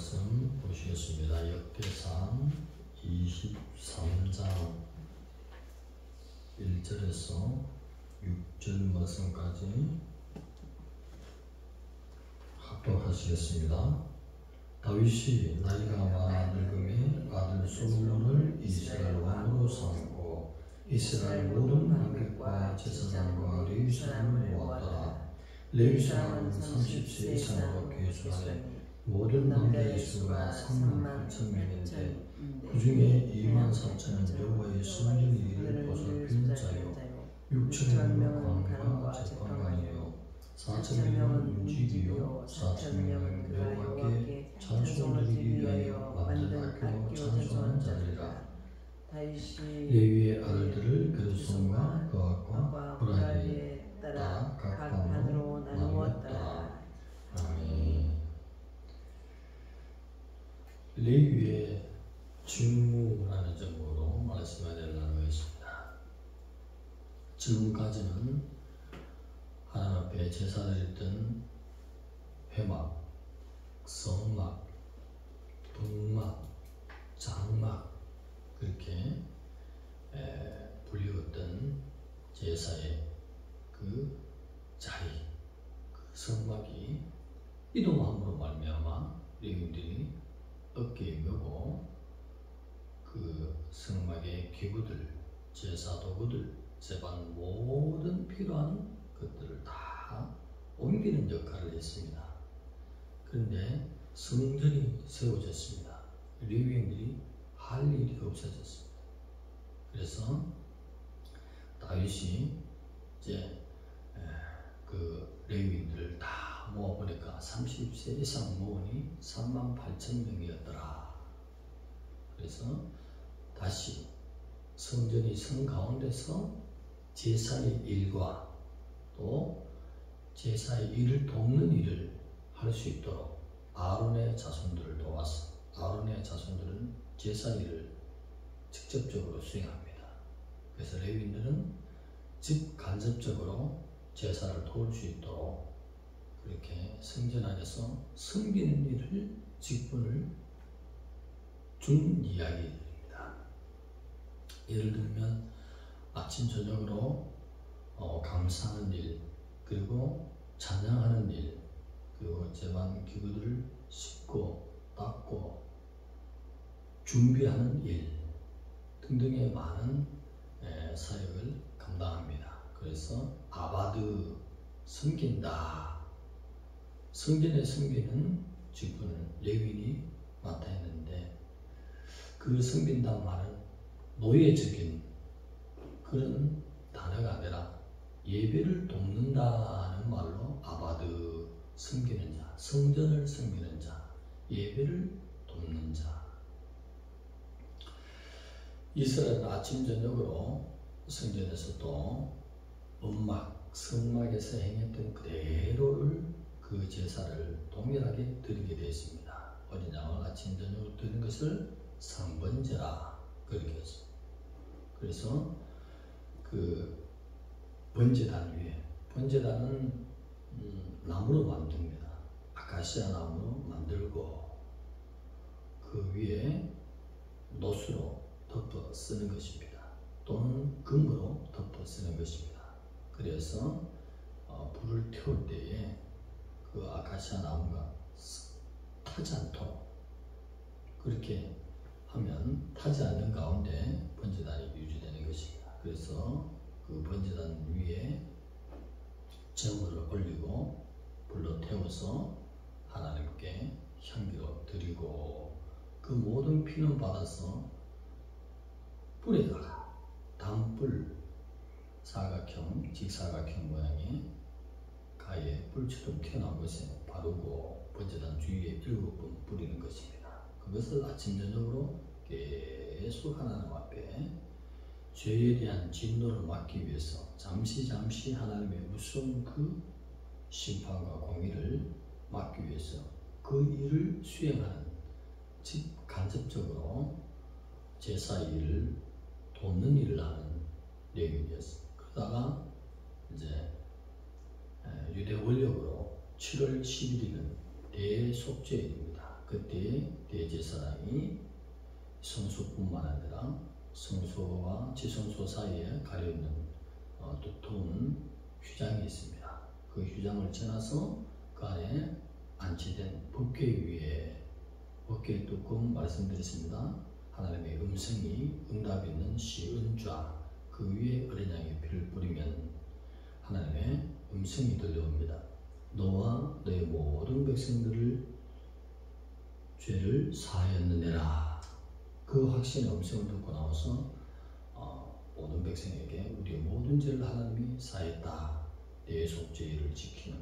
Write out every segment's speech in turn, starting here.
말씀 보시겠습니다. 역대상 23장 1절에서 6절 말씀까지 합독하시겠습니다. 다윗이 나이가 많아 늙음에 아들 솔로몬을 이스라엘 왕으로 삼고 이스라엘 모든 관객과 제사장과 레위 사람을 모았더라. 레위 사람은 30세 이상으로 계수하되 모든 남자의 수가 3만 8천 명인데 그 중에 2만 4천은 여호와의 성전 일을 보살피는 자요 6천 명은 관과 재판관이요 4천 명은 문지기요 4천 명은 여호와께 찬송을 드리기 위하여 만든 악기로 찬송하는 자들이라. 레위의 아들들을 게르손과 거앗과 므라리에 따라 각 반으로 나누었다. 아멘. 레위의 직무라는 점으로 말씀을 나누겠습니다. 지금까지는 하나님 앞에 제사드렸던 회막, 성막, 분막, 장막 그렇게 불리웠던 제사의 그 자리, 그 성막이 이동함으로 말미암아 레위인들이 어깨에 메고 그 성막의 기구들, 제사 도구들, 제반 모든 필요한 것들을 다 옮기는 역할을 했습니다. 그런데 성전이 세워졌습니다. 레위인들이 할 일이 없어졌습니다. 그래서 다윗이 이제 그 레위인들을 다 모아보니까 30세 이상 모으니 3만 8천 명이었더라. 그래서 다시 성전이 성 가운데서 제사의 일과 또 제사의 일을 돕는 일을 할 수 있도록 아론의 자손들을 도와서 아론의 자손들은 제사 일을 직접적으로 수행합니다. 그래서 레위인들은 직간접적으로 제사를 도울 수 있도록 그렇게 성전 안에서 섬기는 일을 직분을 준 이야기입니다. 예를 들면 아침 저녁으로 감사하는 일, 그리고 찬양하는 일, 그리고 제반 기구들을 씻고 닦고 준비하는 일 등등의 많은 사역을 감당합니다. 그래서 아바드, 섬긴다, 성전에 섬기는 직분을 레위인이 맡아 있는데 그 섬긴다는 말은 노예적인 그런 단어가 아니라 예배를 돕는다는 말로 아바드, 섬기는 자, 성전을 섬기는 자, 예배를 돕는 자. 이스라엘은 아침 저녁으로 성전에서도 음막, 성막에서 행했던 그대로를 그 제사를 동일하게 드리게 되어 있습니다. 어린 양을 아침 저녁으로 드리는 것을 상번제라 그렇게 했습니다. 그래서 그 번제단 위에, 번제단은 나무로 만듭니다. 아카시아 나무로 만들고 그 위에 노수로 덮어 쓰는 것입니다. 또는 금으로 덮어 쓰는 것입니다. 그래서 불을 태울 때에 그 아카시아 나무가 타지 않도록 그렇게 하면 타지 않는 가운데 번제단이 유지되는 것입니다. 그래서 그 번제단 위에 제물을 올리고 불로 태워서 하나님께 향기로 드리고 그 모든 피는 받아서 불에다가 단불 사각형, 직사각형 모양의 가에 불처럼 튀어나온 것에 바르고 번제단 주위에 7번 뿌리는 것입니다. 그것을 아침 저녁으로 계속 하나님 앞에 죄에 대한 진노를 막기 위해서 잠시 하나님의 무서운 그 심판과 공의를 막기 위해서 그 일을 수행하는 간접적으로 제사 일을 돕는 일을 하는 레위인이었습니다. 그러다가 이제 유대 원력으로 7월 11일은 대속죄일입니다. 그때 대제사장이 성소뿐만 아니라 성소와 지성소 사이에 가려있는 두터운 휘장이 있습니다. 그 휘장을 지나서 그 안에 안치된 법궤 위에, 법궤 뚜껑 말씀드렸습니다. 하나님의 음성이 응답 있는 시은좌, 그 위에 어린 양의 피를 뿌리면 하나님의 음성이 들려옵니다. 너와 너의 모든 백성들을 죄를 사하였느니라. 그 확신의 음성을 듣고 나와서 모든 백성에게 우리의 모든 죄를 하나님이 사했다. 내 속죄를 지키는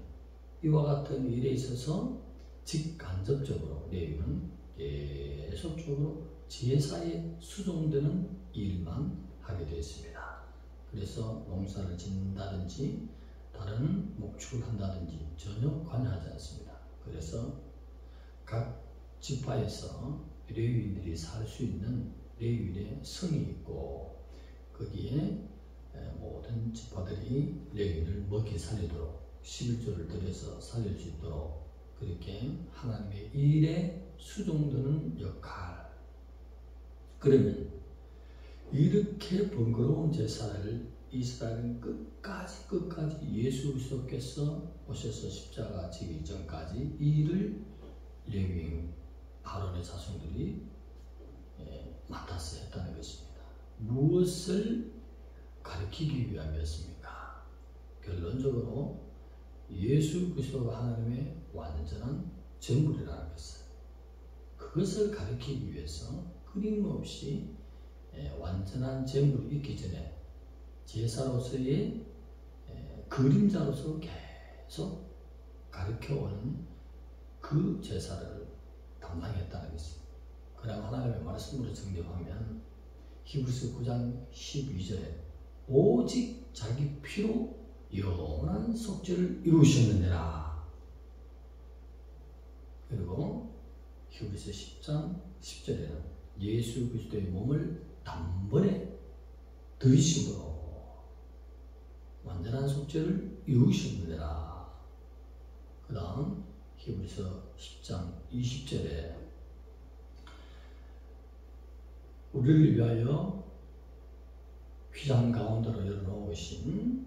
이와 같은 일에 있어서 직간접적으로 레위는 계속적으로 제사에 수종되는 일만 하게 되었습니다. 그래서 농사를 짓는다든지 다른 목축을 한다든지 전혀 관여하지 않습니다. 그래서 각 지파에서 레위인들이 살 수 있는 레위인의 성이 있고 거기에 모든 지파들이 레위인을 먹이 살리도록 11조를 들여서 살릴 수 있도록 그렇게 하나님의 일에 수종되는 역할. 그러면 이렇게 번거로운 제사를 이스라엘은 끝까지 예수 그리스도께서 오셔서 십자가 지기 전까지 이 일을 레위인 아론의 자손들이 맡아서 했다는 것입니다. 무엇을 가르치기 위함이었습니까? 결론적으로 예수 그리스도가 하나님의 완전한 제물이라는 것을, 그것을 가르치기 위해서 끊임없이 완전한 제물이 있기 전에 제사로서의 그림자로서 계속 가르쳐오는 그 제사를 담당했다는 것입니다. 그럼 하나님의 말씀으로 정리하면 히브리서 9장 12절에 오직 자기 피로 영원한 속죄를 이루셨느니라. 그리고 히브리서 10장 10절에는 예수 그리스도의 몸을 단번에 들이심으로 완전한 속죄를 이루셨느니라. 그 다음 히브리서 10장 20절에 우리를 위하여 휘장 가운데로 열어놓으신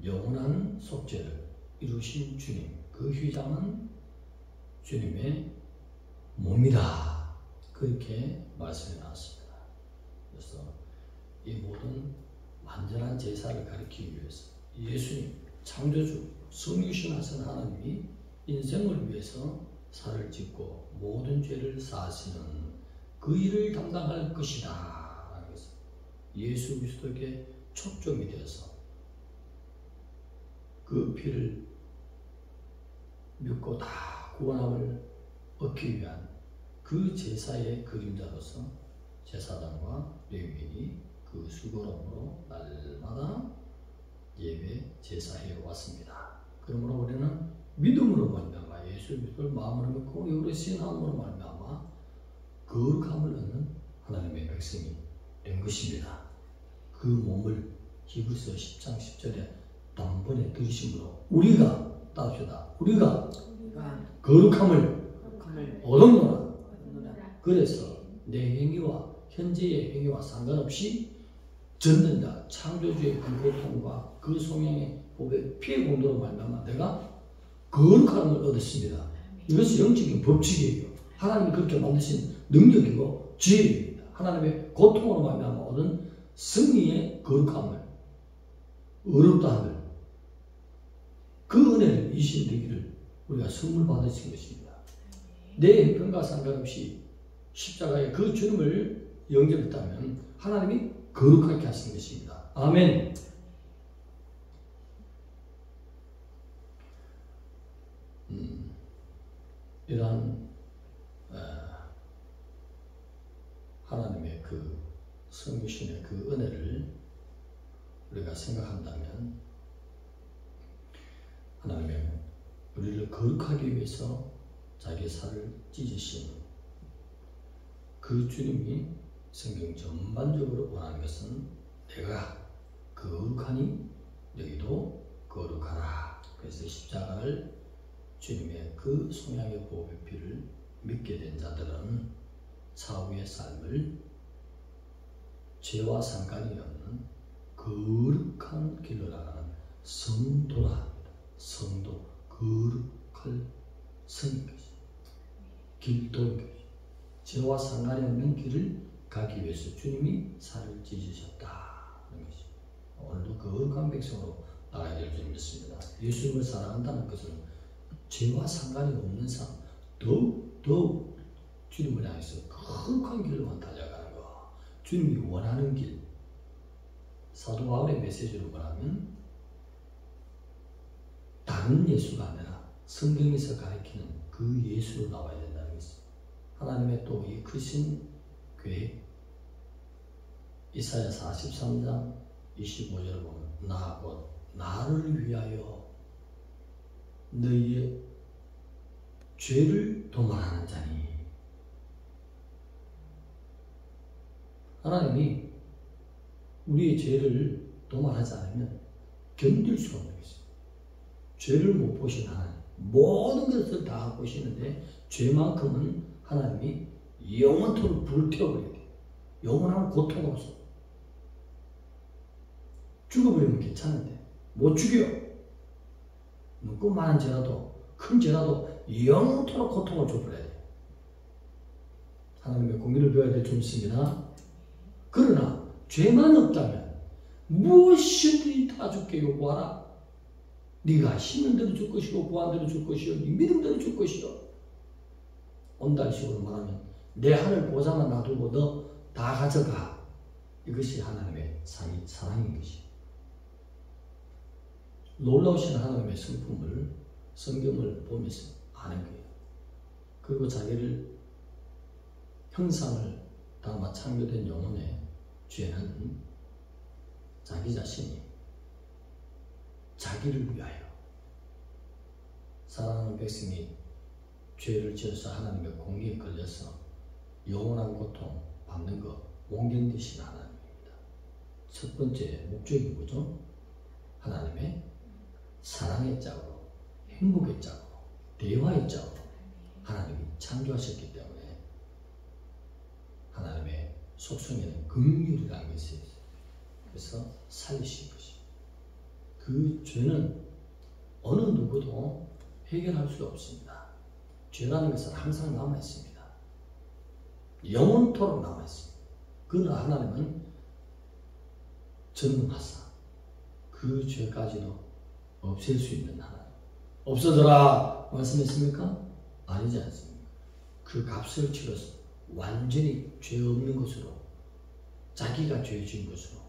영원한 속죄를 이루신 주님, 그 휘장은 주님의 몸이다. 그렇게 말씀이 나왔습니다. 그래서 이 모든 완전한 제사를 가리키기 위해서 예수님, 창조주, 성육신 하신 하나님이 인생을 위해서 살을 짓고 모든 죄를 사하시는 그 일을 담당할 것이다. 그래서 예수 그리스도에게 촉종이 되어서 그 피를 믿고 다 구원함을 얻기 위한 그 제사의 그림자로서 제사장과 레위인이 그 수고로움으로 날마다 예배 제사해 왔습니다. 그러므로 우리는 믿음으로 말미암아 예수 그리스도를 마음으로 믿고 영으로 신앙으로 말미암아 거룩함을 얻는 하나님의 백성이 된 것입니다. 그 몸을 히브리서 10장 10절에 단번에 들으심으로 우리가 따릅시다. 우리가 거룩함을 얻었노라. 그래서 내 행위와 현재의 행위와 상관없이 전능자 창조주의 그 고통과 그 성령의 복의 피의 공로로 말미암아 내가 거룩함을 얻었습니다. 이것이 영적인 법칙이에요. 하나님이 그렇게 만드신 능력이고 지혜입니다. 하나님의 고통으로 말미암아 얻은 승리의 거룩함을, 어렵다함을, 그 은혜를 이신되기를 우리가 선물 받으신 것입니다. 내 형편과 상관없이 십자가의 그 주님을 영접했다면 하나님이 거룩하게 하신 것입니다. 아멘. 이러한 하나님의 그 성육신의 그 은혜를 우리가 생각한다면 하나님의 우리를 거룩하기 위해서 자기 살을 찢으신 그 주님이 성경 전반적으로 원하는 것은 내가 거룩하니 너희도 거룩하라. 그래서 십자가를 주님의 그 송양의 보혈 피를 믿게 된 자들은 차후의 삶을 죄와 상관이 없는 거룩한 길로 나가는 성도라 합니다. 성도, 거룩할 성인 것이, 길도인 것이. 죄와 상관이 없는 길을 가기 위해서 주님이 살을 찢으셨다는 것이. 오늘도 거룩한 백성으로 나가야 될 줄 믿습니다. 예수님을 사랑한다는 것은 죄와 상관이 없는 삶, 더욱 주님을 향해서 거룩한 길로만 달려가는 거. 주님이 원하는 길. 사도 바울의 메시지로 말하면 다른 예수가 아니라 성경에서 가르치는 그 예수로 나와야 된다는 것입니다. 하나님의 또 이 크신 계획, 이사야 43장 25절을 보면 나 곧 나를 위하여 너희의 죄를 도말하는 자니. 하나님이 우리의 죄를 도말하지 않으면 견딜 수가 없는 것입니다. 죄를 못 보신 하나님, 모든 것을 다 보시는데 죄만큼은 하나님이 영원토록 불태워버려야 돼요. 영원한 고통 없어. 죽어버리면 괜찮은데 못 죽여. 조그마한 죄라도 큰 죄라도 영원토록 고통을 줘버려야 돼요. 하나님의 공의를 배워야 될 줄 믿습니다. 그러나 죄만 없다면 무엇이든지 다 주께 요구하라. 네가 힘은 대로 줄 것이고 구한 대로 줄 것이요 네 믿음대로 줄 것이요. 온다는 식으로 말하면 내 하늘 보좌만 놔두고 너 다 가져가. 이것이 하나님의 사랑인 것이. 놀라우신 하나님의 성품을 성경을 보면서 아는 거예요. 그리고 자기를 형상을 담아 창조된 영혼의 죄는 자기 자신이 자기를 위하여 사랑하는 백성이 죄를 지어서 하나님의 공의에 걸려서 영원한 고통 받는 거 못 견디신 하나님입니다. 첫 번째 목적이 뭐죠? 하나님의 사랑의 짝으로, 행복의 짝으로, 대화의 짝으로 하나님이 창조하셨기 때문에 하나님의 속성에는 긍휼이라는 것이 있어요. 그래서 살리신 것이. 그 죄는 어느 누구도 해결할 수 없습니다. 죄라는 것은 항상 남아있습니다. 영원토록 남아있습니다. 그러나 하나님은 전능하사 그 죄까지도 없앨 수 있는 하나님. 없어져라 말씀했습니까? 아니지 않습니까? 그 값을 치러서 완전히 죄 없는 것으로, 자기가 죄 지은 것으로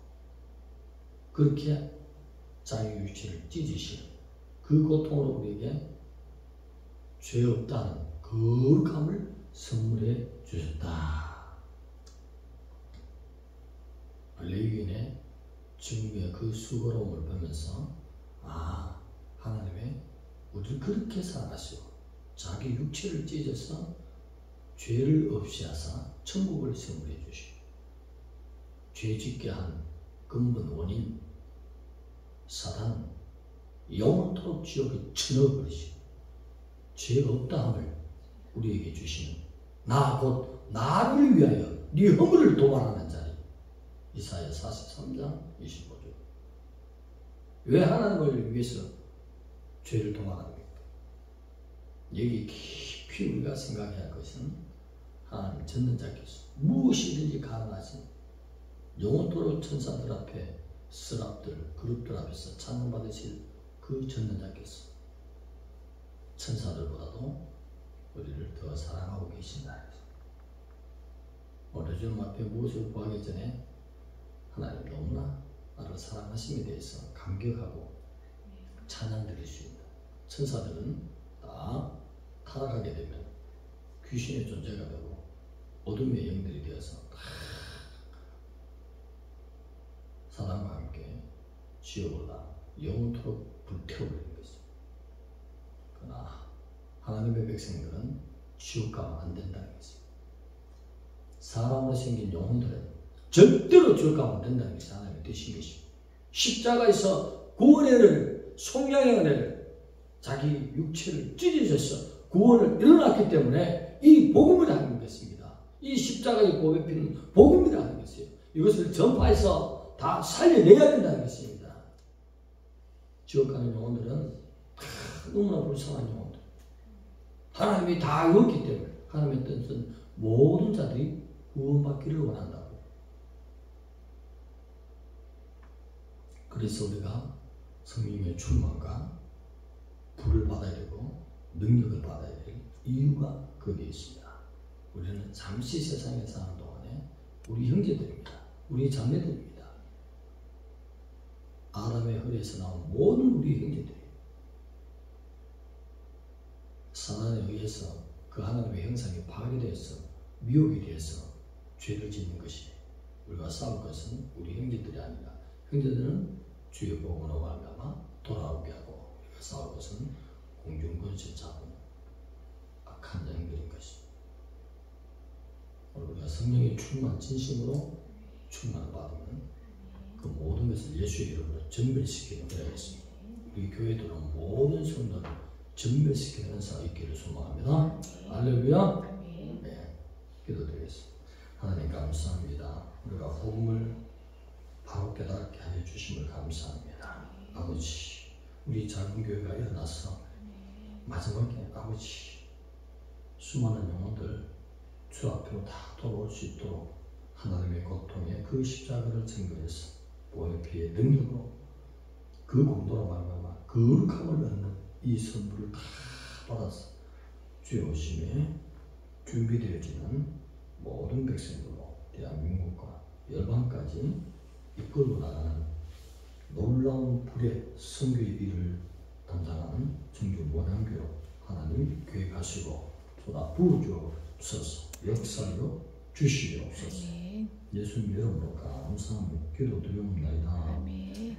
그렇게 자기 육체를 찢으시는 그 고통으로 우리에게 죄 없다는 거룩함을 선물해 주셨다. 레위인의 증거의 그 수고로움을 보면서 하나님의 우리를 그렇게 사랑하시고 자기 육체를 찢어서 죄를 없이 하사 천국을 선물해 주시고 죄 짓게 한 근본 원인 사단은 영원토록 지옥에 쳐넣어버리시고 죄 없다함을 우리에게 주시는 나 곧 나를 위하여 네 허물을 도말하는 자리. 이사야 43장 25절. 왜 하나님을 위해서 죄를 도말합니까? 여기 깊이 우리가 생각해야 할 것은 하나님 전능자께서 무엇이든지 가능하신 영원토록 천사들 앞에 스랍들, 그룹들 앞에서 찬양받으실 그 전능자께서 천사들보다도 우리를 더 사랑하고 계신다. 오늘 주님 앞에 무엇을 구하기 전에 하나님 너무나 나를 사랑하심에 대해서 감격하고 찬양 드릴 수 있다. 천사들은 다 타락하게 되면 귀신의 존재가 되고 어둠의 영들이 되어서 사단과 함께 지옥을 영원토록 불태워버리는 것입니다. 그러나 하나님의 백성들은 지옥 가면 안 된다는 것입니다. 사람으로 생긴 영혼들은 절대로 지옥 가면 안 된다는 것이 하나님의 뜻인 것입니다. 십자가에서 구원의 은혜를, 속량의 은혜를, 자기 육체를 찢으셔서 구원을 일어났기 때문에 이 복음이라는 것입니다. 이 십자가의 고백피는 복음이라는 것이에요. 이것을 전파해서 다 살려내야 된다는 것입니다. 지옥 가는 영혼들은 너무나 불쌍한 영혼들. 하나님이 다 이뤘기 때문에 하나님의 뜻은 모든 자들이 구원받기를 원한다고. 그래서 우리가 성령의 충만과 불을 받아야 되고 능력을 받아야 될 이유가 거기에 있습니다. 우리는 잠시 세상에 사는 동안에 우리 형제들입니다. 우리 자매들입니다. 아담의 허리에서 나온 모든 우리 형제들이에요. 사단에 의해서 그 하나님의 형상이 파괴되어서 미혹이 되어서 죄를 짓는 것이에요. 우리가 싸울 것은 우리 형제들이 아니라 형제들은 주의 복음으로 말미암아 돌아오게 하고 우리가 싸울 것은 공중권세 잡은 악한 영들인 것입니다. 우리가 성령의 충만 진심으로 충만을 받으면 그 모든 것을 예수의 이름으로 전멸시키는 거라겠습니다. 우리 교회들은 모든 성도를 전멸시키는 은사가 있기를 소망합니다. 할렐루야. 네, 기도드리겠습니다. 하나님 감사합니다. 우리가 복음을 바로 깨닫게 하여 주심을 감사합니다. 아버지, 우리 작은 교회가 일어나서 마지막에 아버지 수많은 영혼들 주 앞으로 다 돌아올 수 있도록 하나님의 고통에 그 십자가를 증거해서 보혈피의 능력으로 그 공도로 말미암아 거룩함을 얻는 이 선물을 다 받아서 주의 오심에 준비되어지는 모든 백성들로 대한민국과 열방까지 이끌고 나가는 놀라운 불의 선교의 일을 담당하는 청주 원양교로 하나님 계획하시고 보다 부어주옵소서. 역사로 주시옵소서. 예수님 이름으로 감사하며 기도드리옵나이다. 아멘.